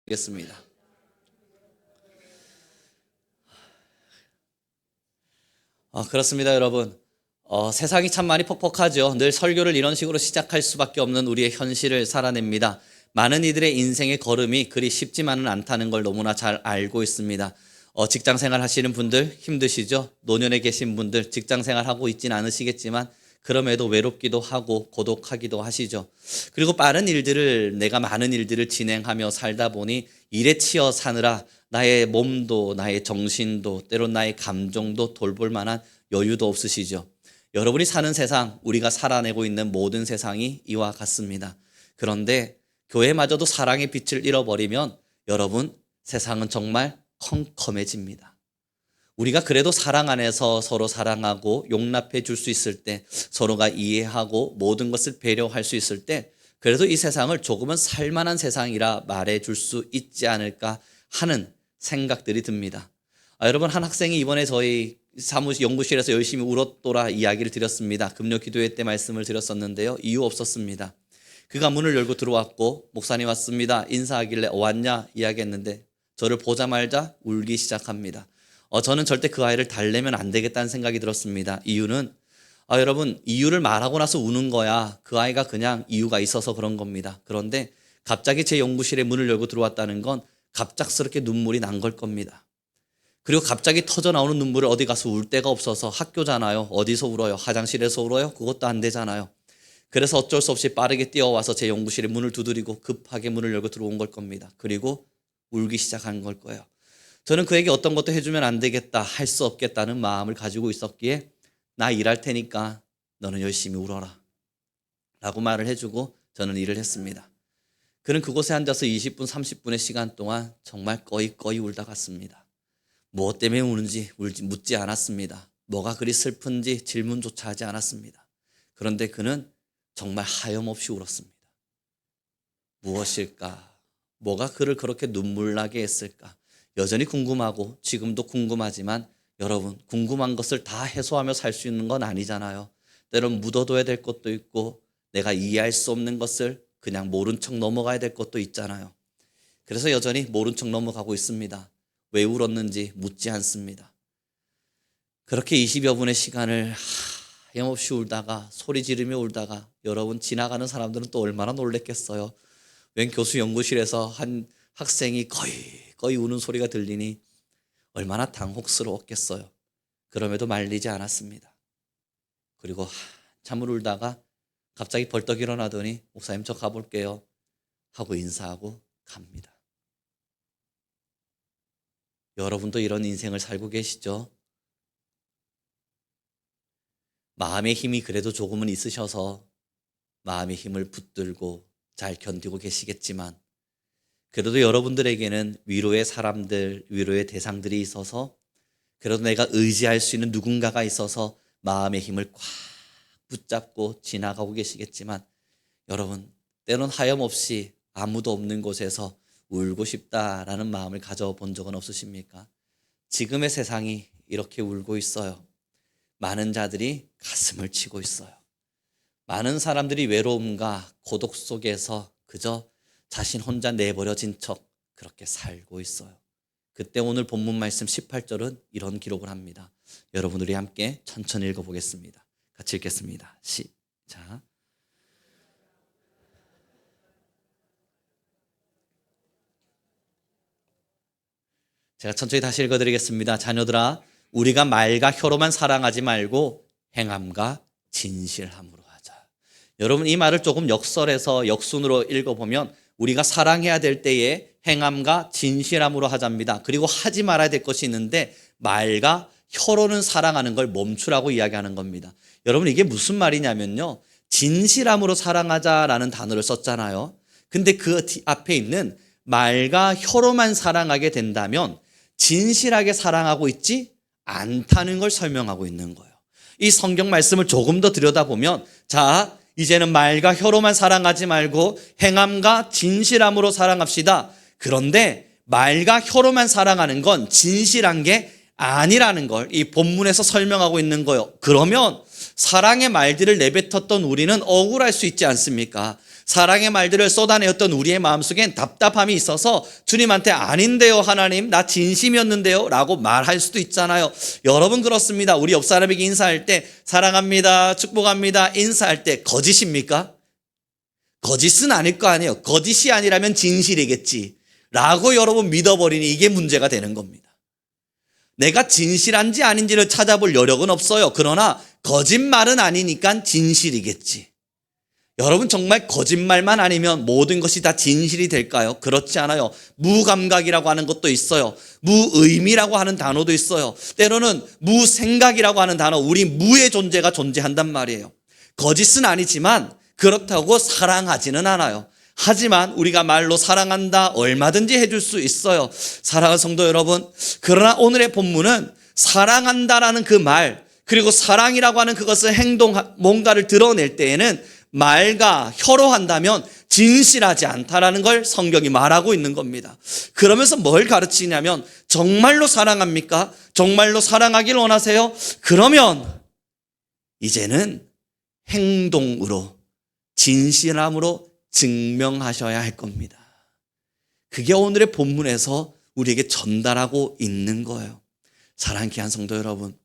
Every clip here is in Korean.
겠습니다. 그렇습니다, 여러분. 세상이 참 많이 퍽퍽하죠. 늘 설교를 이런 식으로 시작할 수밖에 없는 우리의 현실을 살아냅니다. 많은 이들의 인생의 걸음이 그리 쉽지만은 않다는 걸 너무나 잘 알고 있습니다. 직장 생활 하시는 분들 힘드시죠? 노년에 계신 분들 직장 생활 하고 있진 않으시겠지만 그럼에도 외롭기도 하고 고독하기도 하시죠. 그리고 내가 많은 일들을 진행하며 살다 보니 일에 치여 사느라 나의 몸도 나의 정신도 때론 나의 감정도 돌볼 만한 여유도 없으시죠. 여러분이 사는 세상, 우리가 살아내고 있는 모든 세상이 이와 같습니다. 그런데 교회마저도 사랑의 빛을 잃어버리면 여러분, 세상은 정말 컴컴해집니다. 우리가 그래도 사랑 안에서 서로 사랑하고 용납해 줄 수 있을 때, 서로가 이해하고 모든 것을 배려할 수 있을 때, 그래도 이 세상을 조금은 살만한 세상이라 말해 줄 수 있지 않을까 하는 생각들이 듭니다. 여러분, 한 학생이 이번에 저희 연구실에서 열심히 울었더라 이야기를 드렸습니다. 금요 기도회 때 말씀을 드렸었는데요. 이유 없었습니다. 그가 문을 열고 들어왔고 목사님 왔습니다. 인사하길래 왔냐 이야기했는데 저를 보자마자 울기 시작합니다. 저는 절대 그 아이를 달래면 안 되겠다는 생각이 들었습니다. 이유는 여러분, 이유를 말하고 나서 우는 거야. 그 아이가 그냥 이유가 있어서 그런 겁니다. 그런데 갑자기 제 연구실에 문을 열고 들어왔다는 건 갑작스럽게 눈물이 난 걸 겁니다. 그리고 갑자기 터져 나오는 눈물을 어디 가서 울 데가 없어서 학교잖아요. 어디서 울어요? 화장실에서 울어요? 그것도 안 되잖아요. 그래서 어쩔 수 없이 빠르게 뛰어와서 제 연구실에 문을 두드리고 급하게 문을 열고 들어온 걸 겁니다. 그리고 울기 시작한 걸 거예요. 저는 그에게 어떤 것도 해주면 안 되겠다, 할 수 없겠다는 마음을 가지고 있었기에 나 일할 테니까 너는 열심히 울어라 라고 말을 해주고 저는 일을 했습니다. 그는 그곳에 앉아서 20분, 30분의 시간 동안 정말 꺼이 울다 갔습니다. 무엇 때문에 우는지 묻지 않았습니다. 뭐가 그리 슬픈지 질문조차 하지 않았습니다. 그런데 그는 정말 하염없이 울었습니다. 무엇일까? 뭐가 그를 그렇게 눈물나게 했을까? 여전히 궁금하고 지금도 궁금하지만 여러분, 궁금한 것을 다 해소하며 살 수 있는 건 아니잖아요. 때론 묻어둬야 될 것도 있고 내가 이해할 수 없는 것을 그냥 모른 척 넘어가야 될 것도 있잖아요. 그래서 여전히 모른 척 넘어가고 있습니다. 왜 울었는지 묻지 않습니다. 그렇게 20여 분의 시간을 하염없이 울다가 소리 지르며 울다가 여러분, 지나가는 사람들은 또 얼마나 놀랬겠어요. 웬 교수 연구실에서 한 학생이 거의 우는 소리가 들리니 얼마나 당혹스러웠겠어요. 그럼에도 말리지 않았습니다. 그리고 한참을 울다가 갑자기 벌떡 일어나더니 목사님, 저 가볼게요 하고 인사하고 갑니다. 여러분도 이런 인생을 살고 계시죠? 마음의 힘이 그래도 조금은 있으셔서 마음의 힘을 붙들고 잘 견디고 계시겠지만 그래도 여러분들에게는 위로의 사람들, 위로의 대상들이 있어서 그래도 내가 의지할 수 있는 누군가가 있어서 마음의 힘을 꽉 붙잡고 지나가고 계시겠지만 여러분, 때론 하염없이 아무도 없는 곳에서 울고 싶다라는 마음을 가져본 적은 없으십니까? 지금의 세상이 이렇게 울고 있어요. 많은 자들이 가슴을 치고 있어요. 많은 사람들이 외로움과 고독 속에서 그저 자신 혼자 내버려진 척 그렇게 살고 있어요. 그때 오늘 본문 말씀 18절은 이런 기록을 합니다. 여러분, 우리 함께 천천히 읽어보겠습니다. 같이 읽겠습니다. 시작. 제가 천천히 다시 읽어드리겠습니다. 자녀들아, 우리가 말과 혀로만 사랑하지 말고 행함과 진실함으로 하자. 여러분, 이 말을 조금 역설해서 역순으로 읽어보면 우리가 사랑해야 될 때에 행함과 진실함으로 하자입니다. 그리고 하지 말아야 될 것이 있는데 말과 혀로는 사랑하는 걸 멈추라고 이야기하는 겁니다. 여러분, 이게 무슨 말이냐면요, 진실함으로 사랑하자라는 단어를 썼잖아요. 근데 그 앞에 있는 말과 혀로만 사랑하게 된다면 진실하게 사랑하고 있지 않다는 걸 설명하고 있는 거예요. 이 성경 말씀을 조금 더 들여다보면, 자, 이제는 말과 혀로만 사랑하지 말고 행함과 진실함으로 사랑합시다. 그런데 말과 혀로만 사랑하는 건 진실한 게 아니라는 걸 이 본문에서 설명하고 있는 거예요. 그러면 사랑의 말들을 내뱉었던 우리는 억울할 수 있지 않습니까? 사랑의 말들을 쏟아내었던 우리의 마음속엔 답답함이 있어서 주님한테 아닌데요 하나님 나 진심이었는데요 라고 말할 수도 있잖아요. 여러분 그렇습니다. 우리 옆 사람에게 인사할 때 사랑합니다 축복합니다 인사할 때 거짓입니까? 거짓은 아닐 거 아니에요. 거짓이 아니라면 진실이겠지 라고 여러분 믿어버리니 이게 문제가 되는 겁니다. 내가 진실한지 아닌지를 찾아볼 여력은 없어요. 그러나 거짓말은 아니니까 진실이겠지. 여러분 정말 거짓말만 아니면 모든 것이 다 진실이 될까요? 그렇지 않아요. 무감각이라고 하는 것도 있어요. 무의미라고 하는 단어도 있어요. 때로는 무생각이라고 하는 단어, 우리 무의 존재가 존재한단 말이에요. 거짓은 아니지만 그렇다고 사랑하지는 않아요. 하지만 우리가 말로 사랑한다 얼마든지 해줄 수 있어요. 사랑하는 성도 여러분, 그러나 오늘의 본문은 사랑한다라는 그 말, 그리고 사랑이라고 하는 그것을 뭔가를 드러낼 때에는 말과 혀로 한다면 진실하지 않다라는 걸 성경이 말하고 있는 겁니다. 그러면서 뭘 가르치냐면 정말로 사랑합니까? 정말로 사랑하길 원하세요? 그러면 이제는 행동으로 진실함으로 증명하셔야 할 겁니다. 그게 오늘의 본문에서 우리에게 전달하고 있는 거예요. 사랑하는 귀한 성도 여러분,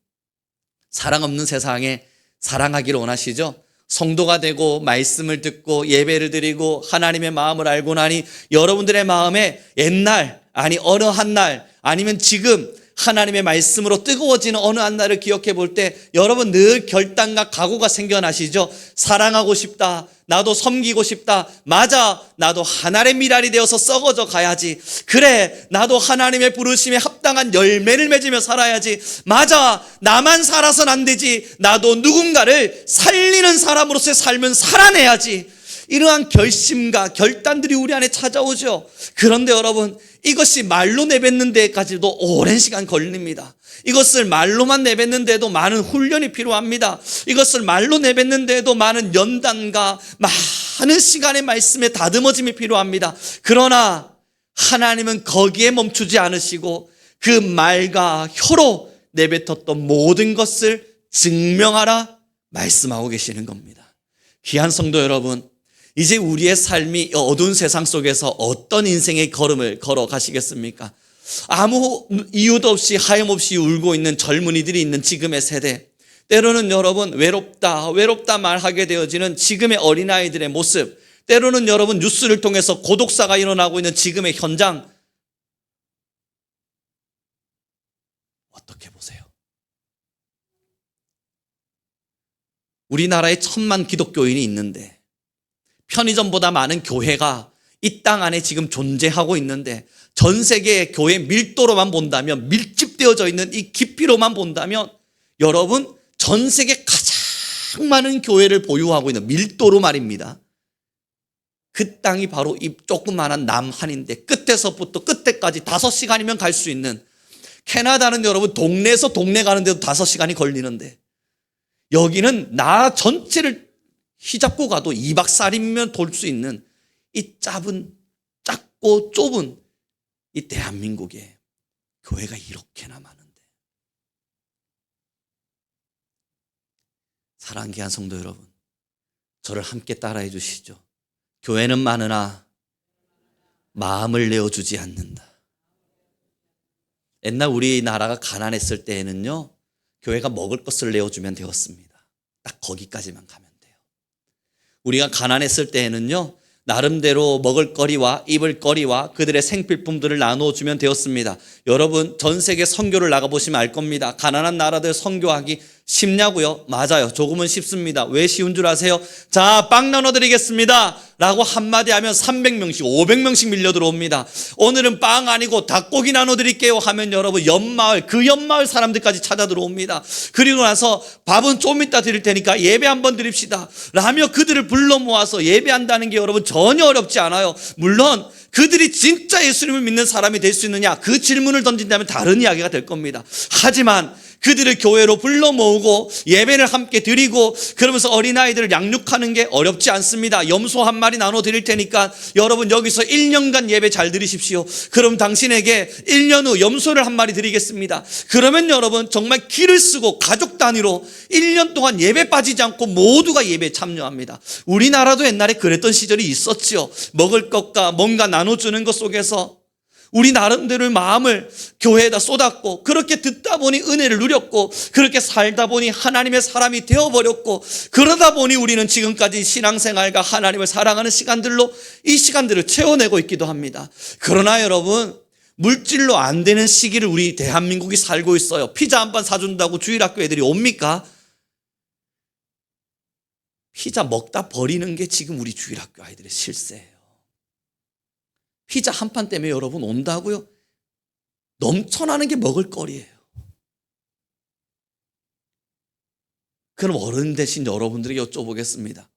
사랑 없는 세상에 사랑하기를 원하시죠? 성도가 되고 말씀을 듣고 예배를 드리고 하나님의 마음을 알고 나니 여러분들의 마음에 옛날, 아니 어느 한 날, 아니면 지금 하나님의 말씀으로 뜨거워지는 어느 한 날을 기억해 볼 때 여러분 늘 결단과 각오가 생겨나시죠? 사랑하고 싶다. 나도 섬기고 싶다. 맞아. 나도 하나님의 미랄이 되어서 썩어져 가야지. 그래. 나도 하나님의 부르심에 합당한 열매를 맺으며 살아야지. 맞아. 나만 살아선 안 되지. 나도 누군가를 살리는 사람으로서의 삶은 살아내야지. 이러한 결심과 결단들이 우리 안에 찾아오죠. 그런데 여러분, 이것이 말로 내뱉는 데까지도 오랜 시간 걸립니다. 이것을 말로만 내뱉는 데도 많은 훈련이 필요합니다. 이것을 말로 내뱉는 데도 많은 연단과 많은 시간의 말씀에 다듬어짐이 필요합니다. 그러나 하나님은 거기에 멈추지 않으시고 그 말과 혀로 내뱉었던 모든 것을 증명하라 말씀하고 계시는 겁니다. 귀한 성도 여러분, 이제 우리의 삶이 어두운 세상 속에서 어떤 인생의 걸음을 걸어가시겠습니까? 아무 이유도 없이 하염없이 울고 있는 젊은이들이 있는 지금의 세대, 때로는 여러분 외롭다 말하게 되어지는 지금의 어린아이들의 모습, 때로는 여러분 뉴스를 통해서 고독사가 일어나고 있는 지금의 현장, 어떻게 보세요? 우리나라에 1,000만 기독교인이 있는데 편의점보다 많은 교회가 이 땅 안에 지금 존재하고 있는데 전 세계의 교회 밀도로만 본다면, 밀집되어져 있는 이 깊이로만 본다면 여러분 전 세계 가장 많은 교회를 보유하고 있는 밀도로 말입니다. 그 땅이 바로 이 조그마한 남한인데 끝에서부터 끝에까지 5시간이면 갈 수 있는, 캐나다는 여러분 동네에서 동네 가는데도 5시간이 걸리는데 여기는 나라 전체를 휘잡고 가도 2박 3일이면 돌 수 있는 이 작고 좁은 이 대한민국에 교회가 이렇게나 많은데, 사랑하는 귀한 성도 여러분, 저를 함께 따라해 주시죠. 교회는 많으나 마음을 내어주지 않는다. 옛날 우리나라가 가난했을 때에는요, 교회가 먹을 것을 내어주면 되었습니다. 딱 거기까지만 가면 돼요. 우리가 가난했을 때에는요, 나름대로 먹을거리와 입을거리와 그들의 생필품들을 나눠주면 되었습니다. 여러분 전 세계 선교를 나가보시면 알 겁니다. 가난한 나라들 선교하기 쉽냐고요? 맞아요. 조금은 쉽습니다. 왜 쉬운 줄 아세요? 자, 빵 나눠드리겠습니다 라고 한마디 하면 300명씩 500명씩 밀려 들어옵니다. 오늘은 빵 아니고 닭고기 나눠드릴게요 하면 여러분 옆마을, 그 옆마을 사람들까지 찾아 들어옵니다. 그리고 나서 밥은 좀 이따 드릴 테니까 예배 한번 드립시다 라며 그들을 불러 모아서 예배한다는 게 여러분 전혀 어렵지 않아요. 물론 그들이 진짜 예수님을 믿는 사람이 될 수 있느냐, 그 질문을 던진다면 다른 이야기가 될 겁니다. 하지만 그들을 교회로 불러 모으고 예배를 함께 드리고 그러면서 어린아이들을 양육하는 게 어렵지 않습니다. 염소 한 마리 나눠 드릴 테니까 여러분 여기서 1년간 예배 잘 드리십시오. 그럼 당신에게 1년 후 염소를 한 마리 드리겠습니다. 그러면 여러분 정말 기를 쓰고 가족 단위로 1년 동안 예배 빠지지 않고 모두가 예배에 참여합니다. 우리나라도 옛날에 그랬던 시절이 있었지요. 먹을 것과 뭔가 나눠주는 것 속에서 우리 나름대로의 마음을 교회에다 쏟았고 그렇게 듣다 보니 은혜를 누렸고 그렇게 살다 보니 하나님의 사람이 되어버렸고 그러다 보니 우리는 지금까지 신앙생활과 하나님을 사랑하는 시간들로 이 시간들을 채워내고 있기도 합니다. 그러나 여러분 물질로 안 되는 시기를 우리 대한민국이 살고 있어요. 피자 한 판 사준다고 주일학교 애들이 옵니까? 피자 먹다 버리는 게 지금 우리 주일학교 아이들의 실세예요. 피자 한 판 때문에 여러분 온다고요? 넘쳐나는 게 먹을거리예요. 그럼 어른 대신 여러분들에게 여쭤보겠습니다.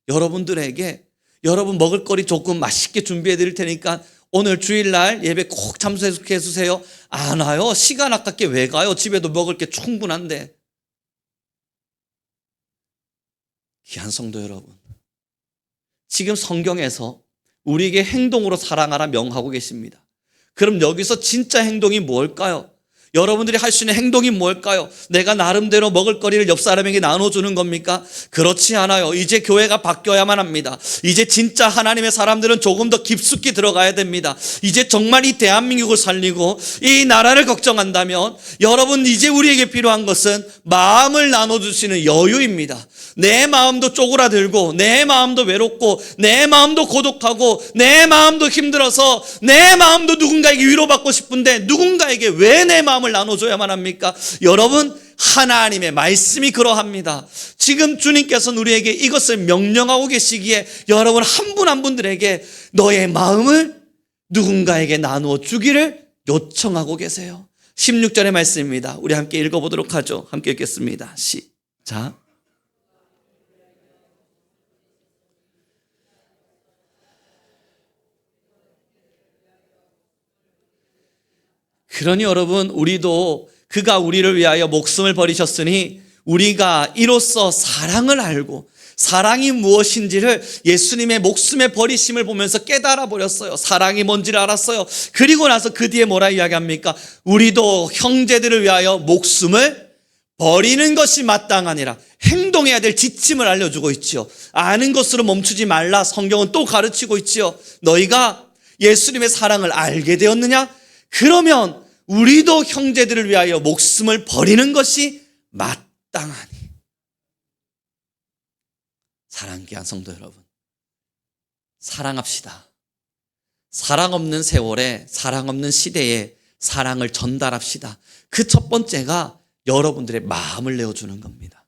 여러분들에게 여러분 먹을거리 조금 맛있게 준비해 드릴 테니까 오늘 주일날 예배 꼭 참석해 주세요. 안 와요? 시간 아깝게 왜 가요? 집에도 먹을 게 충분한데. 귀한 성도 여러분, 지금 성경에서 우리에게 행동으로 사랑하라 명하고 계십니다. 그럼 여기서 진짜 행동이 뭘까요? 여러분들이 할 수 있는 행동이 뭘까요? 내가 나름대로 먹을거리를 옆 사람에게 나눠주는 겁니까? 그렇지 않아요. 이제 교회가 바뀌어야만 합니다. 이제 진짜 하나님의 사람들은 조금 더 깊숙이 들어가야 됩니다. 이제 정말 이 대한민국을 살리고 이 나라를 걱정한다면 여러분 이제 우리에게 필요한 것은 마음을 나눠주시는 여유입니다. 내 마음도 쪼그라들고 내 마음도 외롭고 내 마음도 고독하고 내 마음도 힘들어서 내 마음도 누군가에게 위로받고 싶은데 누군가에게 왜 내 마음을 나눠줘야만 합니까? 여러분 하나님의 말씀이 그러합니다. 지금 주님께서는 우리에게 이것을 명령하고 계시기에 여러분 한 분 한 분들에게 너의 마음을 누군가에게 나누어 주기를 요청하고 계세요. 16절의 말씀입니다. 우리 함께 읽어보도록 하죠. 함께 읽겠습니다. 시작. 그러니 여러분 우리도 그가 우리를 위하여 목숨을 버리셨으니 우리가 이로써 사랑을 알고 사랑이 무엇인지를 예수님의 목숨의 버리심을 보면서 깨달아 버렸어요. 사랑이 뭔지를 알았어요. 그리고 나서 그 뒤에 뭐라 이야기합니까? 우리도 형제들을 위하여 목숨을 버리는 것이 마땅하니라. 행동해야 될 지침을 알려주고 있지요. 아는 것으로 멈추지 말라. 성경은 또 가르치고 있지요. 너희가 예수님의 사랑을 알게 되었느냐? 그러면 우리도 형제들을 위하여 목숨을 버리는 것이 마땅하니. 사랑 귀한 성도 여러분, 사랑합시다. 사랑 없는 세월에, 사랑 없는 시대에 사랑을 전달합시다. 그 첫 번째가 여러분들의 마음을 내어주는 겁니다.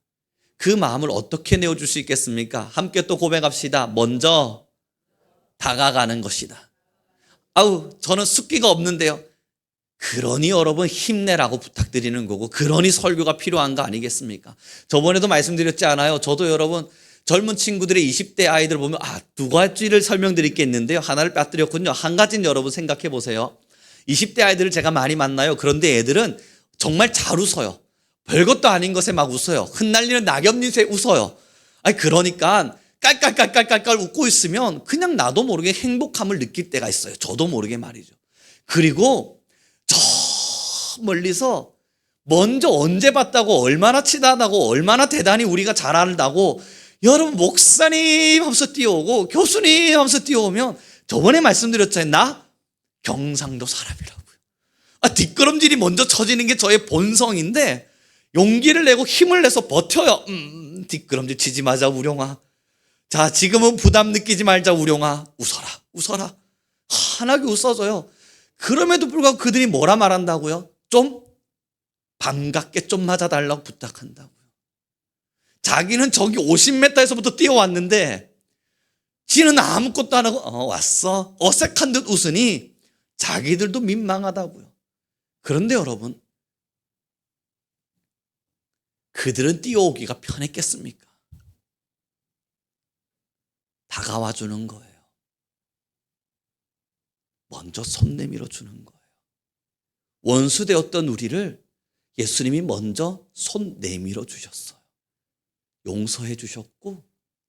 그 마음을 어떻게 내어줄 수 있겠습니까? 함께 또 고백합시다. 먼저 다가가는 것이다. 아우, 저는 숫기가 없는데요. 그러니 여러분 힘내라고 부탁드리는 거고, 그러니 설교가 필요한 거 아니겠습니까? 저번에도 말씀드렸지 않아요? 저도 여러분 젊은 친구들의 20대 아이들 보면 두 가지를 설명드릴 게 있는데요. 하나를 빠뜨렸군요. 한 가지는 여러분 생각해 보세요. 20대 아이들을 제가 많이 만나요. 그런데 애들은 정말 잘 웃어요. 별것도 아닌 것에 막 웃어요. 흩날리는 낙엽잎에 웃어요. 그러니까 깔깔깔깔깔깔 웃고 있으면 그냥 나도 모르게 행복함을 느낄 때가 있어요. 저도 모르게 말이죠. 그리고 저 멀리서 먼저 언제 봤다고 얼마나 친하다고 얼마나 대단히 우리가 잘 안다고 여러분 목사님 하면서 뛰어오고 교수님 하면서 뛰어오면 저번에 말씀드렸잖아요. 나 경상도 사람이라고요. 뒷걸음질이 먼저 쳐지는 게 저의 본성인데 용기를 내고 힘을 내서 버텨요. 뒷걸음질 치지 마자 우룡아. 자, 지금은 부담 느끼지 말자 우룡아. 웃어라. 환하게 웃어줘요. 그럼에도 불구하고 그들이 뭐라 말한다고요? 좀 반갑게 좀 맞아달라고 부탁한다고요. 자기는 저기 50m에서부터 뛰어왔는데 지는 아무것도 안 하고 왔어? 어색한 듯 웃으니 자기들도 민망하다고요. 그런데 여러분, 그들은 뛰어오기가 편했겠습니까? 다가와 주는 거예요. 먼저 손 내밀어 주는 거예요. 원수 되었던 우리를 예수님이 먼저 손 내밀어 주셨어요. 용서해 주셨고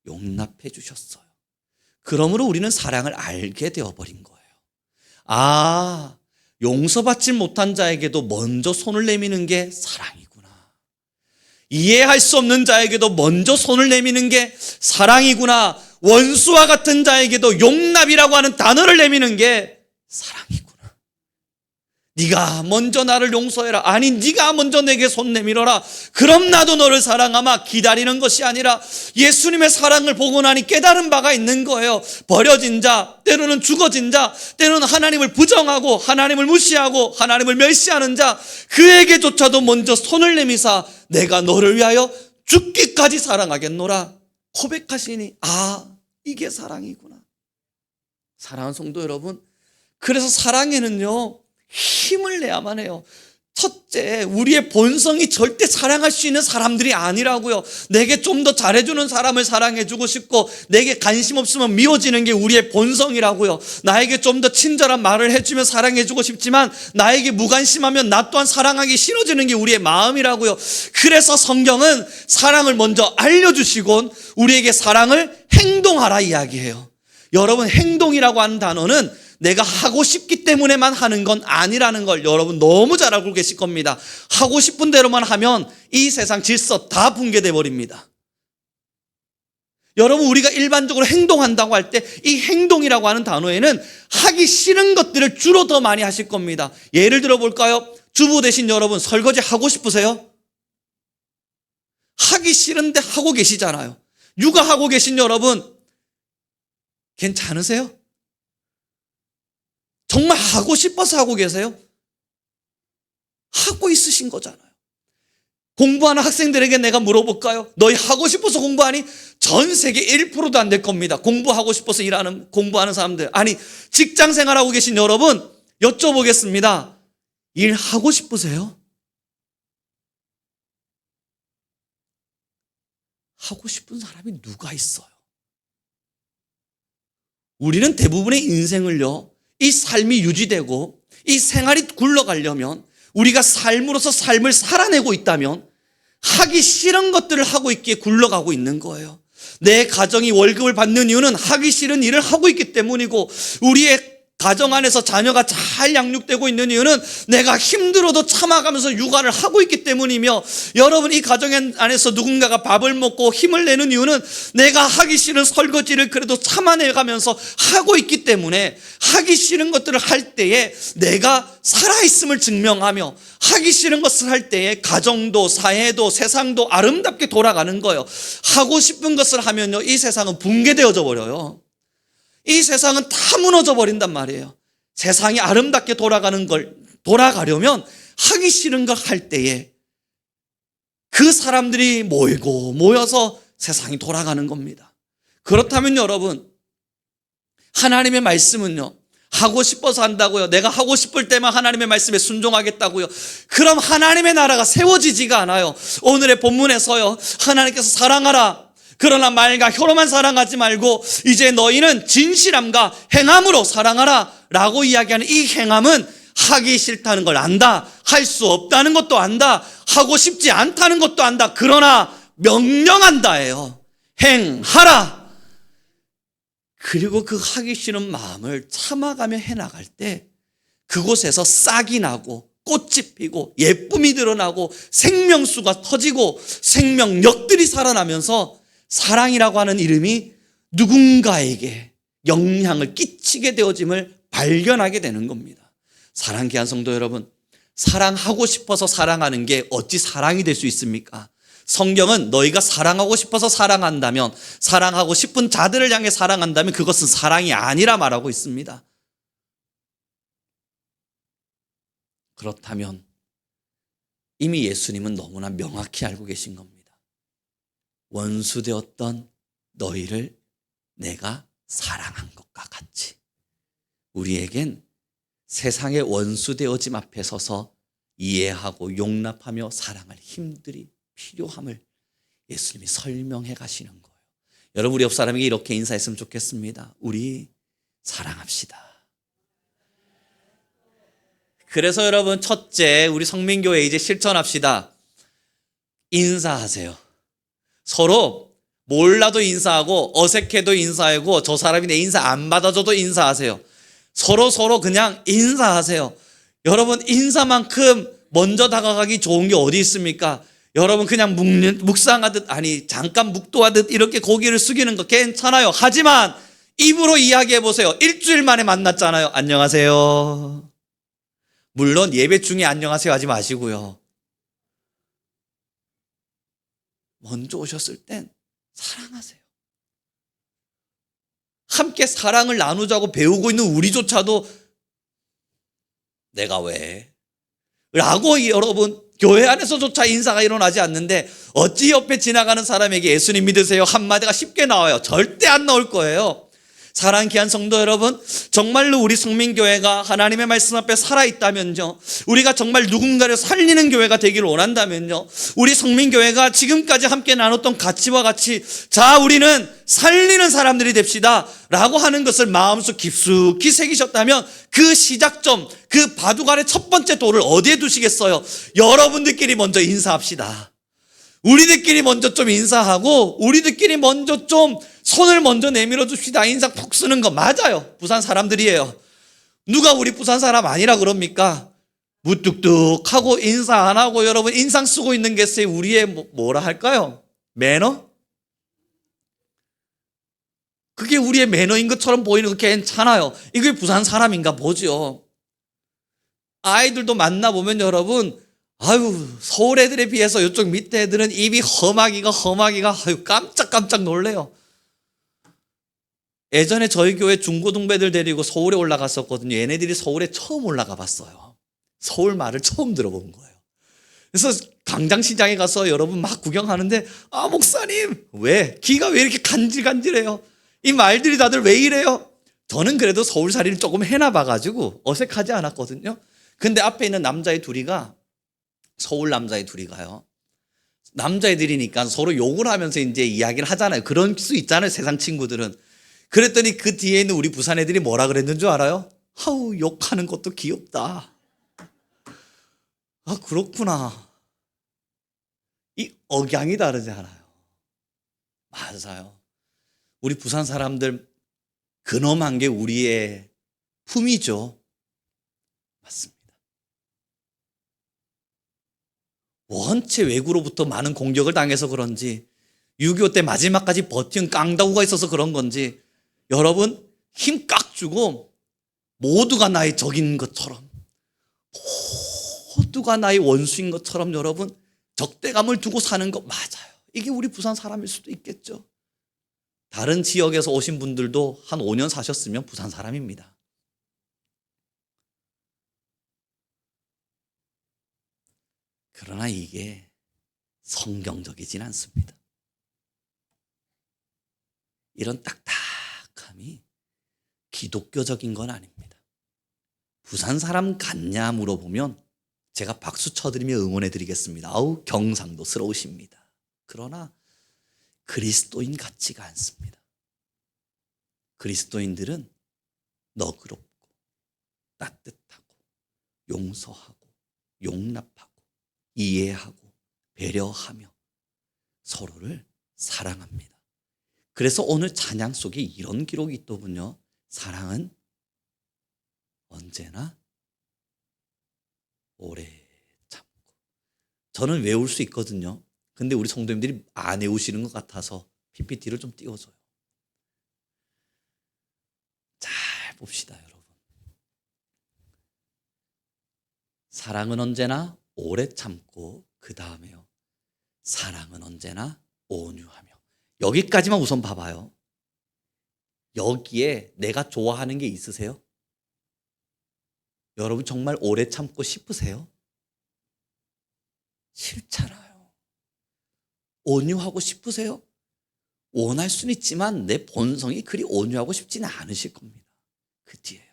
용납해 주셨어요. 그러므로 우리는 사랑을 알게 되어버린 거예요. 아, 용서받지 못한 자에게도 먼저 손을 내미는 게 사랑이구나. 이해할 수 없는 자에게도 먼저 손을 내미는 게 사랑이구나. 원수와 같은 자에게도 용납이라고 하는 단어를 내미는 게 사랑이구나. 네가 먼저 나를 용서해라. 아니, 네가 먼저 내게 손 내밀어라. 그럼 나도 너를 사랑하마. 기다리는 것이 아니라 예수님의 사랑을 보고 나니 깨달은 바가 있는 거예요. 버려진 자, 때로는 죽어진 자, 때로는 하나님을 부정하고 하나님을 무시하고 하나님을 멸시하는 자, 그에게조차도 먼저 손을 내미사 내가 너를 위하여 죽기까지 사랑하겠노라 고백하시니, 아, 이게 사랑이구나. 사랑하는 성도 여러분, 그래서 사랑에는요 힘을 내야만 해요. 첫째, 우리의 본성이 절대 사랑할 수 있는 사람들이 아니라고요. 내게 좀 더 잘해주는 사람을 사랑해주고 싶고, 내게 관심 없으면 미워지는 게 우리의 본성이라고요. 나에게 좀 더 친절한 말을 해주면 사랑해주고 싶지만 나에게 무관심하면 나 또한 사랑하기 싫어지는 게 우리의 마음이라고요. 그래서 성경은 사랑을 먼저 알려주시곤 우리에게 사랑을 행동하라 이야기해요. 여러분, 행동이라고 하는 단어는 내가 하고 싶기 때문에만 하는 건 아니라는 걸 여러분 너무 잘 알고 계실 겁니다. 하고 싶은 대로만 하면 이 세상 질서 다 붕괴돼 버립니다. 여러분, 우리가 일반적으로 행동한다고 할 때 이 행동이라고 하는 단어에는 하기 싫은 것들을 주로 더 많이 하실 겁니다. 예를 들어 볼까요? 주부 되신 여러분, 설거지 하고 싶으세요? 하기 싫은데 하고 계시잖아요. 육아하고 계신 여러분, 괜찮으세요? 정말 하고 싶어서 하고 계세요? 하고 있으신 거잖아요. 공부하는 학생들에게 내가 물어볼까요? 너희 하고 싶어서 공부하니? 전 세계 1%도 안 될 겁니다. 공부하고 싶어서 공부하는 사람들. 아니, 직장 생활하고 계신 여러분, 여쭤보겠습니다. 일하고 싶으세요? 하고 싶은 사람이 누가 있어요? 우리는 대부분의 인생을요, 이 삶이 유지되고 이 생활이 굴러가려면, 우리가 삶으로서 삶을 살아내고 있다면 하기 싫은 것들을 하고 있기에 굴러가고 있는 거예요. 내 가정이 월급을 받는 이유는 하기 싫은 일을 하고 있기 때문이고, 우리의 가정 안에서 자녀가 잘 양육되고 있는 이유는 내가 힘들어도 참아가면서 육아를 하고 있기 때문이며, 여러분, 이 가정 안에서 누군가가 밥을 먹고 힘을 내는 이유는 내가 하기 싫은 설거지를 그래도 참아내가면서 하고 있기 때문에, 하기 싫은 것들을 할 때에 내가 살아있음을 증명하며, 하기 싫은 것을 할 때에 가정도 사회도 세상도 아름답게 돌아가는 거예요. 하고 싶은 것을 하면요, 이 세상은 붕괴되어져 버려요. 이 세상은 다 무너져 버린단 말이에요. 세상이 아름답게 돌아가려면 하기 싫은 걸 할 때에 그 사람들이 모여서 세상이 돌아가는 겁니다. 그렇다면 여러분, 하나님의 말씀은요, 하고 싶어서 한다고요? 내가 하고 싶을 때만 하나님의 말씀에 순종하겠다고요? 그럼 하나님의 나라가 세워지지가 않아요. 오늘의 본문에서요, 하나님께서 사랑하라, 그러나 말과 혀로만 사랑하지 말고 이제 너희는 진실함과 행함으로 사랑하라 라고 이야기하는 이 행함은 하기 싫다는 걸 안다, 할 수 없다는 것도 안다, 하고 싶지 않다는 것도 안다, 그러나 명령한다예요. 행하라. 그리고 그 하기 싫은 마음을 참아가며 해나갈 때 그곳에서 싹이 나고 꽃이 피고 예쁨이 드러나고 생명수가 터지고 생명력들이 살아나면서 사랑이라고 하는 이름이 누군가에게 영향을 끼치게 되어짐을 발견하게 되는 겁니다. 사랑 귀한 성도 여러분, 사랑하고 싶어서 사랑하는 게 어찌 사랑이 될 수 있습니까? 성경은 너희가 사랑하고 싶어서 사랑한다면, 사랑하고 싶은 자들을 향해 사랑한다면 그것은 사랑이 아니라 말하고 있습니다. 그렇다면 이미 예수님은 너무나 명확히 알고 계신 겁니다. 원수 되었던 너희를 내가 사랑한 것과 같이 우리에겐 세상의 원수 되어짐 앞에 서서 이해하고 용납하며 사랑할 힘들이 필요함을 예수님이 설명해 가시는 거예요. 여러분, 우리 옆 사람에게 이렇게 인사했으면 좋겠습니다. 우리 사랑합시다. 그래서 여러분, 첫째, 우리 성민교회 이제 실천합시다. 인사하세요. 서로 몰라도 인사하고 어색해도 인사하고 저 사람이 내 인사 안 받아줘도 인사하세요. 서로 그냥 인사하세요. 여러분, 인사만큼 먼저 다가가기 좋은 게 어디 있습니까? 여러분, 그냥 묵상하듯, 아니 잠깐 묵도하듯 이렇게 고개를 숙이는 거 괜찮아요. 하지만 입으로 이야기해 보세요. 일주일 만에 만났잖아요. 안녕하세요. 물론 예배 중에 안녕하세요 하지 마시고요. 먼저 오셨을 땐 사랑하세요. 함께 사랑을 나누자고 배우고 있는 우리조차도 내가 왜? 라고 여러분, 교회 안에서조차 인사가 일어나지 않는데 어찌 옆에 지나가는 사람에게 예수님 믿으세요 한마디가 쉽게 나와요? 절대 안 나올 거예요. 사랑하는 귀한 성도 여러분, 정말로 우리 성민교회가 하나님의 말씀 앞에 살아있다면요, 우리가 정말 누군가를 살리는 교회가 되기를 원한다면요, 우리 성민교회가 지금까지 함께 나눴던 가치와 같이, 자, 우리는 살리는 사람들이 됩시다 라고 하는 것을 마음속 깊숙이 새기셨다면 그 시작점, 그 바둑알의 첫 번째 돌을 어디에 두시겠어요? 여러분들끼리 먼저 인사합시다. 우리들끼리 먼저 좀 인사하고 우리들끼리 먼저 좀 손을 먼저 내밀어 줍시다. 인상 푹 쓰는 거 맞아요. 부산 사람들이에요. 누가 우리 부산 사람 아니라 그럽니까? 무뚝뚝하고 인사 안 하고 여러분 인상 쓰고 있는 게 우리의 뭐라 할까요? 매너? 그게 우리의 매너인 것처럼 보이는 거 괜찮아요. 이게 부산 사람인가 보죠. 아이들도 만나보면 여러분, 아유, 서울 애들에 비해서 이쪽 밑에 애들은 입이 험하기가 아유, 깜짝깜짝 놀래요. 예전에 저희 교회 중고등배들 데리고 서울에 올라갔었거든요. 얘네들이 서울에 처음 올라가 봤어요. 서울 말을 처음 들어본 거예요. 그래서 광장시장에 가서 여러분 막 구경하는데, 아, 목사님, 왜? 귀가 왜 이렇게 간질간질해요? 이 말들이 다들 왜 이래요? 저는 그래도 서울살이를 조금 해나 봐가지고 어색하지 않았거든요. 근데 앞에 있는 남자애 둘이가, 서울 남자애 둘이 가요. 남자애들이니까 서로 욕을 하면서 이제 이야기를 하잖아요. 그런 수 있잖아요, 세상 친구들은. 그랬더니 그 뒤에 있는 우리 부산 애들이 뭐라 그랬는 줄 알아요? 아우, 욕하는 것도 귀엽다. 아, 그렇구나. 이 억양이 다르지 않아요? 맞아요. 우리 부산 사람들 근엄한 게 우리의 품이죠. 맞습니다. 원체 외구로부터 많은 공격을 당해서 그런지, 6.25 때 마지막까지 버틴 깡다구가 있어서 그런 건지, 여러분 힘 꽉 주고 모두가 나의 적인 것처럼, 모두가 나의 원수인 것처럼 여러분 적대감을 두고 사는 거 맞아요. 이게 우리 부산 사람일 수도 있겠죠. 다른 지역에서 오신 분들도 한 5년 사셨으면 부산 사람입니다. 그러나 이게 성경적이진 않습니다. 이런 딱딱함이 기독교적인 건 아닙니다. 부산 사람 같냐 물어보면 제가 박수 쳐드리며 응원해 드리겠습니다. 아우, 경상도스러우십니다. 그러나 그리스도인 같지가 않습니다. 그리스도인들은 너그럽고 따뜻하고 용서하고 용납하고 이해하고 배려하며 서로를 사랑합니다. 그래서 오늘 찬양 속에 이런 기록이 있더군요. 사랑은 언제나 오래 참고. 저는 외울 수 있거든요. 근데 우리 성도님들이 안 외우시는 것 같아서 PPT를 좀 띄워줘요. 잘 봅시다, 여러분. 사랑은 언제나 오래 참고, 그 다음에요, 사랑은 언제나 온유하며. 여기까지만 우선 봐봐요. 여기에 내가 좋아하는 게 있으세요? 여러분 정말 오래 참고 싶으세요? 싫잖아요. 온유하고 싶으세요? 원할 수는 있지만 내 본성이 그리 온유하고 싶지는 않으실 겁니다. 그 뒤에요.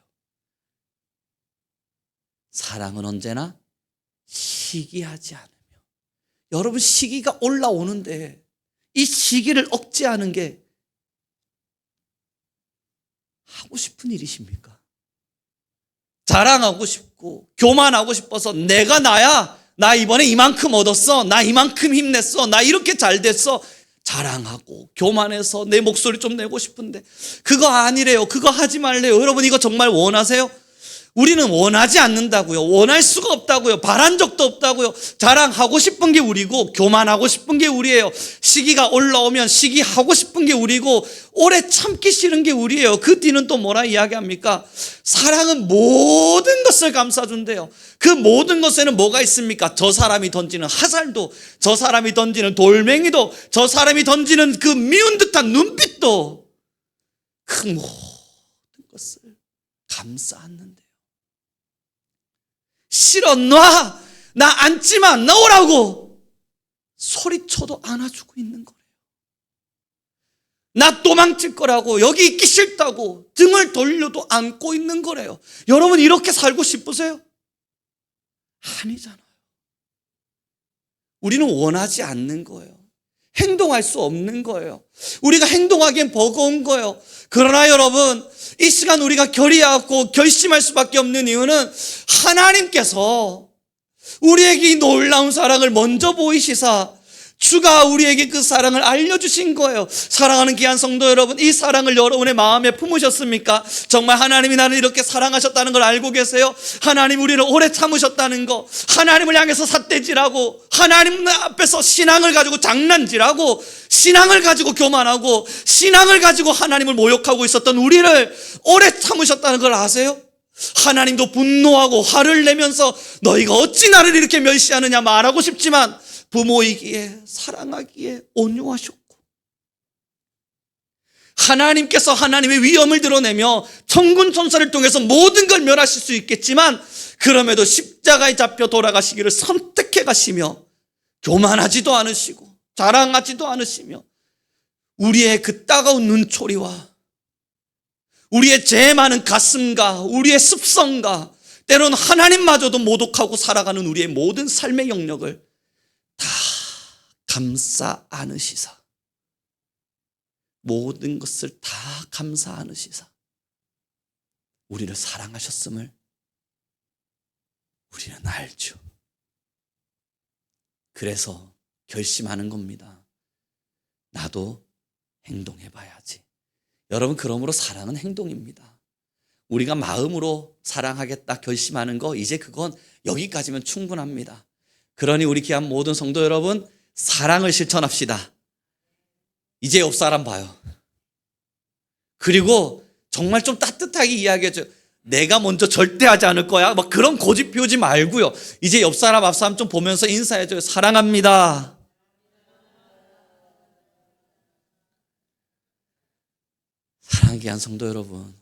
사랑은 언제나 시기하지 않으며. 여러분 시기가 올라오는데 이 시기를 억제하는 게 하고 싶은 일이십니까? 자랑하고 싶고 교만하고 싶어서 내가 나야, 나 이번에 이만큼 얻었어, 나 이만큼 힘냈어, 나 이렇게 잘 됐어, 자랑하고 교만해서 내 목소리 좀 내고 싶은데 그거 아니래요. 그거 하지 말래요. 여러분, 이거 정말 원하세요? 우리는 원하지 않는다고요. 원할 수가 없다고요. 바란 적도 없다고요. 자랑하고 싶은 게 우리고 교만하고 싶은 게 우리예요. 시기가 올라오면 시기하고 싶은 게 우리고 오래 참기 싫은 게 우리예요. 그 뒤는 또 뭐라 이야기합니까? 사랑은 모든 것을 감싸준대요. 그 모든 것에는 뭐가 있습니까? 저 사람이 던지는 화살도, 저 사람이 던지는 돌멩이도, 저 사람이 던지는 그 미운 듯한 눈빛도 그 모든 것을 감싸 안는데요. 싫어, 놔! 나 앉지마, 나오라고! 소리쳐도 안아주고 있는 거예요. 나 도망칠 거라고, 여기 있기 싫다고 등을 돌려도 안고 있는 거래요. 여러분, 이렇게 살고 싶으세요? 아니잖아요. 우리는 원하지 않는 거예요. 행동할 수 없는 거예요. 우리가 행동하기엔 버거운 거예요. 그러나 여러분, 이 시간 우리가 결의하고 결심할 수밖에 없는 이유는 하나님께서 우리에게 이 놀라운 사랑을 먼저 보이시사 주가 우리에게 그 사랑을 알려주신 거예요. 사랑하는 귀한 성도 여러분, 이 사랑을 여러분의 마음에 품으셨습니까? 정말 하나님이 나를 이렇게 사랑하셨다는 걸 알고 계세요? 하나님 우리를 오래 참으셨다는 거, 하나님을 향해서 삿대질하고 하나님 앞에서 신앙을 가지고 장난질하고 신앙을 가지고 교만하고 신앙을 가지고 하나님을 모욕하고 있었던 우리를 오래 참으셨다는 걸 아세요? 하나님도 분노하고 화를 내면서 너희가 어찌 나를 이렇게 멸시하느냐 말하고 싶지만 부모이기에 사랑하기에 온유하셨고, 하나님께서 하나님의 위엄을 드러내며 천군 천사를 통해서 모든 걸 멸하실 수 있겠지만 그럼에도 십자가에 잡혀 돌아가시기를 선택해 가시며 교만하지도 않으시고 자랑하지도 않으시며 우리의 그 따가운 눈초리와 우리의 죄 많은 가슴과 우리의 습성과 때로는 하나님마저도 모독하고 살아가는 우리의 모든 삶의 영역을 다 감싸 안으시사, 모든 것을 다 감싸 안으시사 우리를 사랑하셨음을 우리는 알죠. 그래서 결심하는 겁니다. 나도 행동해 봐야지. 여러분, 그러므로 사랑은 행동입니다. 우리가 마음으로 사랑하겠다 결심하는 거, 이제 그건 여기까지면 충분합니다. 그러니 우리 귀한 모든 성도 여러분, 사랑을 실천합시다. 이제 옆 사람 봐요. 그리고 정말 좀 따뜻하게 이야기해줘요. 내가 먼저 절대 하지 않을 거야. 막 그런 고집 피우지 말고요. 이제 옆 사람 앞 사람 좀 보면서 인사해줘요. 사랑합니다. 사랑하기 위한 성도 여러분,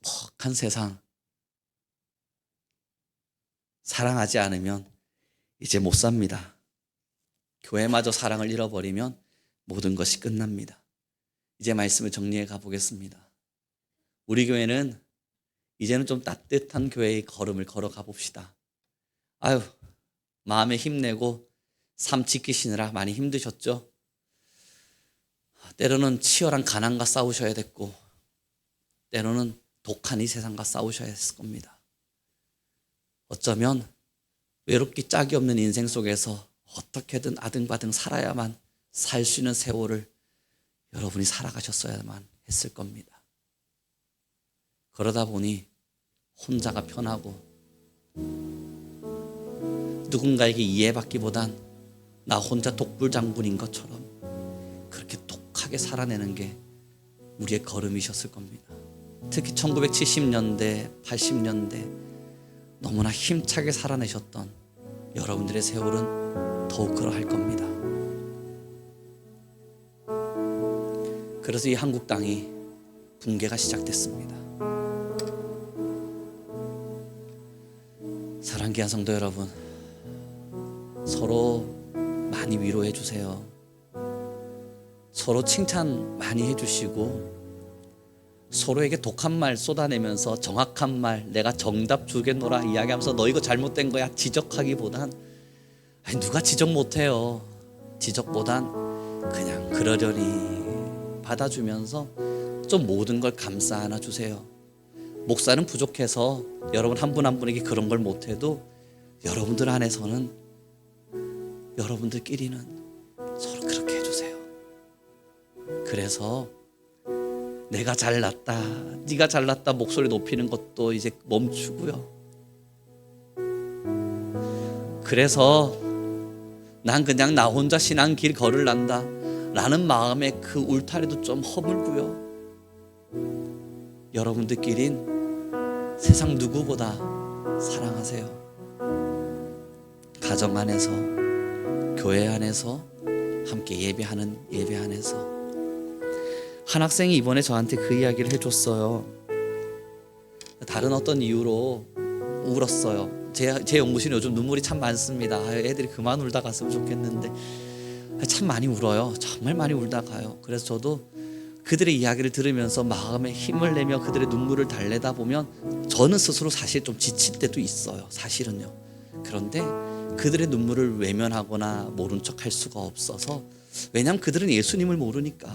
퍽퍽한 세상 사랑하지 않으면 이제 못 삽니다. 교회마저 사랑을 잃어버리면 모든 것이 끝납니다. 이제 말씀을 정리해 가보겠습니다. 우리 교회는 이제는 좀 따뜻한 교회의 걸음을 걸어가 봅시다. 아유, 마음에 힘내고 삶 지키시느라 많이 힘드셨죠? 때로는 치열한 가난과 싸우셔야 됐고 때로는 독한 이 세상과 싸우셔야 했을 겁니다. 어쩌면 외롭기 짝이 없는 인생 속에서 어떻게든 아등바등 살아야만 살 수 있는 세월을 여러분이 살아가셨어야만 했을 겁니다. 그러다 보니 혼자가 편하고 누군가에게 이해받기보단 나 혼자 독불장군인 것처럼 그렇게 독하게 살아내는 게 우리의 걸음이셨을 겁니다. 특히 1970년대, 80년대 너무나 힘차게 살아내셨던 여러분들의 세월은 더욱 그러할 겁니다. 그래서 이 한국 땅이 붕괴가 시작됐습니다. 사랑하는 귀한 성도 여러분, 서로 많이 위로해 주세요. 서로 칭찬 많이 해주시고 서로에게 독한 말 쏟아내면서 정확한 말, 내가 정답 주겠노라 이야기하면서 너 이거 잘못된 거야 지적하기보단, 아니 누가 지적 못해요. 지적보단 그냥 그러려니 받아주면서 좀 모든 걸 감싸 안아 주세요. 목사는 부족해서 여러분 한 분 한 분에게 그런 걸 못해도 여러분들 안에서는 여러분들끼리는 서로 그렇게 해주세요. 그래서 내가 잘났다, 네가 잘났다 목소리 높이는 것도 이제 멈추고요. 그래서 난 그냥 나 혼자 신앙길 걸을란다 라는 마음의 그 울타리도 좀 허물고요. 여러분들끼린 세상 누구보다 사랑하세요. 가정 안에서, 교회 안에서, 함께 예배하는 예배 안에서. 한 학생이 이번에 저한테 그 이야기를 해줬어요. 다른 어떤 이유로 울었어요. 제 연구실에 요즘 눈물이 참 많습니다. 애들이 그만 울다 갔으면 좋겠는데 참 많이 울어요. 정말 많이 울다 가요. 그래서 저도 그들의 이야기를 들으면서 마음에 힘을 내며 그들의 눈물을 달래다 보면 저는 스스로 사실 좀 지칠 때도 있어요. 사실은요. 그런데 그들의 눈물을 외면하거나 모른 척 할 수가 없어서, 왜냐하면 그들은 예수님을 모르니까.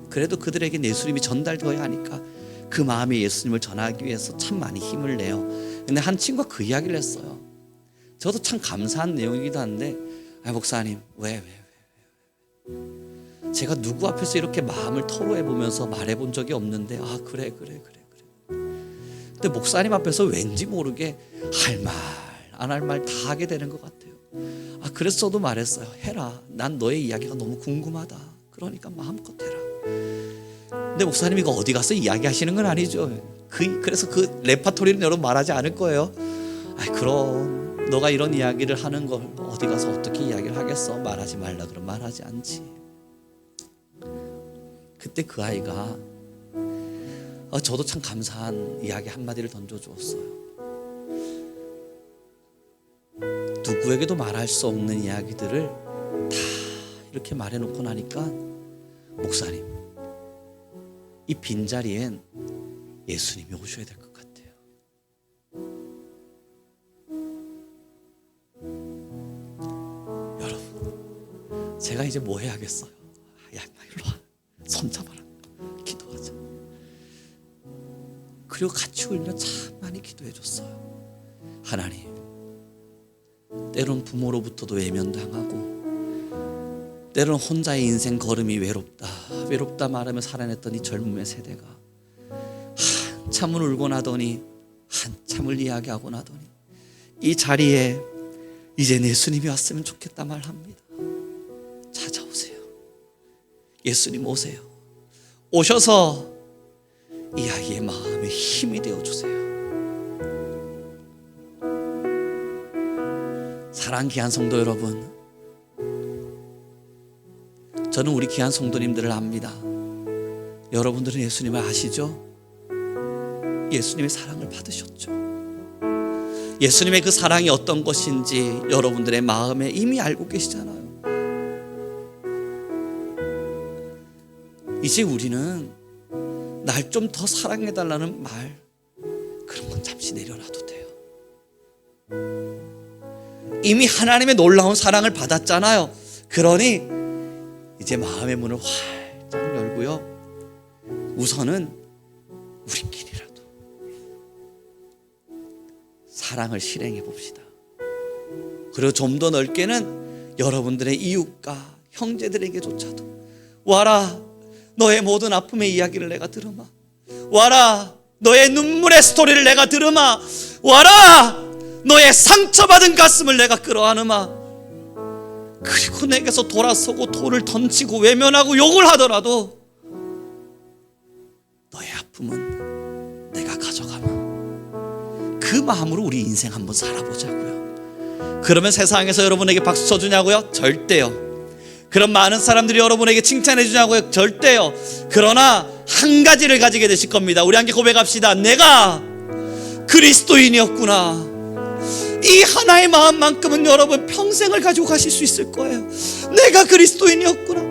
그래도 그들에게 예수님이 전달되어야 하니까 그 마음에 예수님을 전하기 위해서 참 많이 힘을 내요. 근데 한 친구가 그 이야기를 했어요. 저도 참 감사한 내용이기도 한데, 목사님 왜 제가 누구 앞에서 이렇게 마음을 토로해보면서 말해본 적이 없는데 그래 근데 목사님 앞에서 왠지 모르게 할 말 안 할 말 다 하게 되는 것 같아요. 그래서 저도 말했어요. 해라. 난 너의 이야기가 너무 궁금하다. 그러니까 마음껏 해라. 근데 목사님이 이거 어디 가서 이야기하시는 건 아니죠. 그래서 그 레파토리는 여러분 말하지 않을 거예요. 그럼 너가 이런 이야기를 하는 걸 어디 가서 어떻게 이야기를 하겠어. 말하지 말라 그러면 말하지 않지. 그때 그 아이가 저도 참 감사한 이야기 한마디를 던져주었어요. 누구에게도 말할 수 없는 이야기들을 다 이렇게 말해놓고 나니까, 목사님, 이 빈자리엔 예수님이 오셔야 될 것 같아요. 여러분, 제가 이제 뭐 해야겠어요? 야, 일로 와. 손잡아라. 기도하자. 그리고 같이 울며 참 많이 기도해 줬어요. 하나님, 때론 부모로부터도 외면당하고 때론 혼자의 인생 걸음이 외롭다 말하며 살아냈던 이 젊음의 세대가 한참을 울고 나더니, 한참을 이야기하고 나더니 이 자리에 이제 예수님이 왔으면 좋겠다 말합니다. 찾아오세요. 예수님 오세요. 오셔서 이 아이의 마음에 힘이 되어주세요. 사랑하는 귀한 성도 여러분, 저는 우리 귀한 성도님들을 압니다. 여러분들은 예수님을 아시죠? 예수님의 사랑을 받으셨죠? 예수님의 그 사랑이 어떤 것인지 여러분들의 마음에 이미 알고 계시잖아요. 이제 우리는 날 좀 더 사랑해달라는 말, 그런 건 잠시 내려놔도 돼요. 이미 하나님의 놀라운 사랑을 받았잖아요. 그러니 이제 마음의 문을 활짝 열고요, 우선은 우리끼리라도 사랑을 실행해 봅시다. 그리고 좀 더 넓게는 여러분들의 이웃과 형제들에게조차도, 와라, 너의 모든 아픔의 이야기를 내가 들으마. 와라, 너의 눈물의 스토리를 내가 들으마. 와라, 너의 상처받은 가슴을 내가 끌어안으마. 그리고 내게서 돌아서고 돌을 던지고 외면하고 욕을 하더라도 너의 아픔은 내가 가져가마. 그 마음으로 우리 인생 한번 살아보자고요. 그러면 세상에서 여러분에게 박수 쳐주냐고요? 절대요. 그럼 많은 사람들이 여러분에게 칭찬해 주냐고요? 절대요. 그러나 한 가지를 가지게 되실 겁니다. 우리 함께 고백합시다. 내가 그리스도인이었구나. 이 하나의 마음만큼은 여러분 평생을 가지고 가실 수 있을 거예요. 내가 그리스도인이었구나.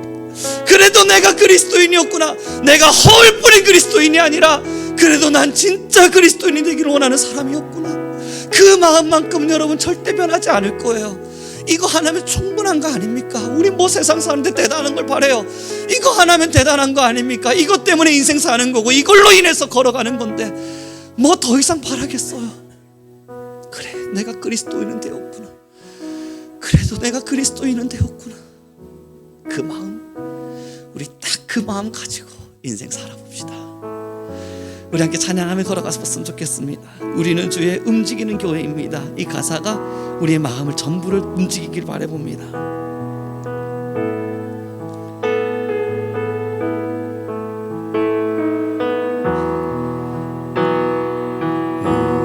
그래도 내가 그리스도인이었구나. 내가 허울 뿐인 그리스도인이 아니라 그래도 난 진짜 그리스도인이 되기를 원하는 사람이었구나. 그 마음만큼은 여러분 절대 변하지 않을 거예요. 이거 하나면 충분한 거 아닙니까? 우리 뭐 세상 사는데 대단한 걸 바래요. 이거 하나면 대단한 거 아닙니까? 이것 때문에 인생 사는 거고 이걸로 인해서 걸어가는 건데 뭐 더 이상 바라겠어요? 그래, 내가 그리스도인은 되었구나. 그래도 내가 그리스도인은 되었구나. 그 마음, 우리 딱 그 마음 가지고 인생 살아봅시다. 우리 함께 찬양하며 걸어갔으면 좋겠습니다. 우리는 주의 움직이는 교회입니다. 이 가사가 우리의 마음을 전부를 움직이길 바라봅니다.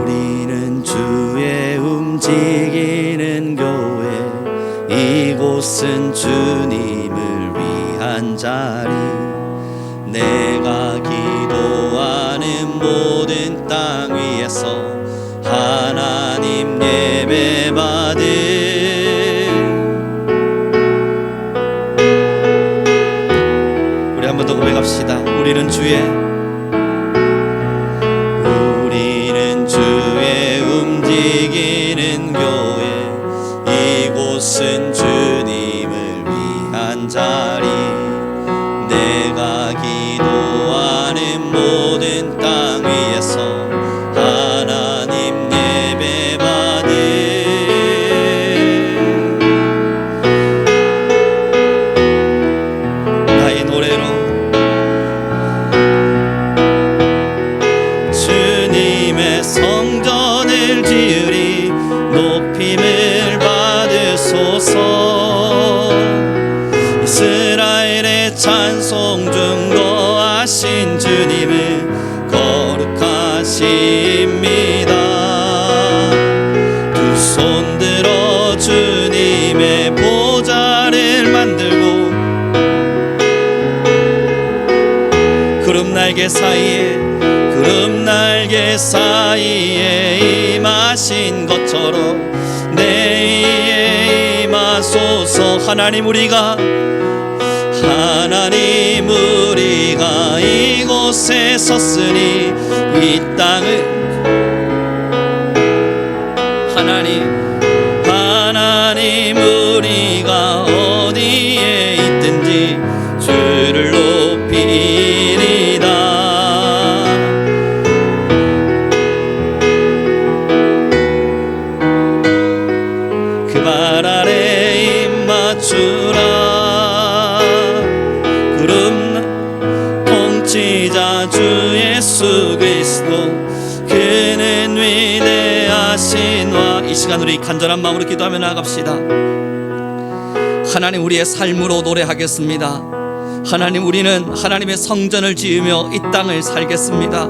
우리는 주의 움직이는 교회, 이곳은 주님을 위한 자리. 내가 기도하는 모든 땅 위에서 하나님 예배받을, 우리 한 번 더 고백합시다. 우리는 주의 움직이는 교회, 이곳은 주님을 위한 자리. 내가 기도하는 모든 땅 위에서 하나님 예배받을, 나의 노래로 주님의 성전을 지으리. 높임을 받으소서. 이스라엘의 찬송 중 거하신 주님을 거룩하십니다. 두 손 들어 주님의 보좌를 만들고 구름 날개 사이에 임하신 것처럼 내 위에 임하소서. 하나님 우리가 이곳에 섰으니 이 땅을 하나님 우리가 어디에 있든지 주를 높이리이다. 그 발 아래 입 맞추라. 구름 통치자 주 예수 그리스도, 그는 위대하신 와. 이 시간 우리 간절한 마음으로 기도하며 나아갑시다. 하나님, 우리의 삶으로 노래하겠습니다. 하나님, 우리는 하나님의 성전을 지으며 이 땅을 살겠습니다.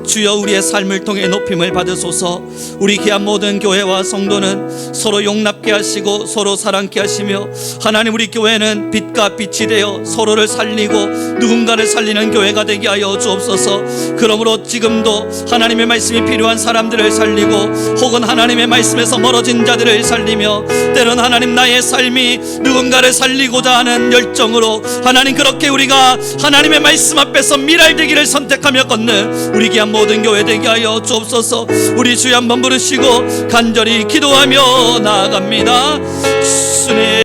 주여, 우리의 삶을 통해 높임을 받으소서. 우리 귀한 모든 교회와 성도는 서로 용납케 하시고 서로 사랑케 하시며, 하나님, 우리 교회는 빛과 빛이 되어 서로를 살리고 누군가를 살리는 교회가 되게 하여 주옵소서. 그러므로 지금도 하나님의 말씀이 필요한 사람들을 살리고, 혹은 하나님의 말씀에서 멀어진 자들을 살리며, 때론 하나님, 나의 삶이 누군가를 살리고자 하는 열정으로 하나님, 그렇게 우리가 하나님의 말씀 앞에서 미랄되기를 선택하며 걷는 우리 귀한 모든 교회 되게 하여 주옵소서. 우리 주여 한번 부르시고 간절히 기도하며 나아갑니다. 주님.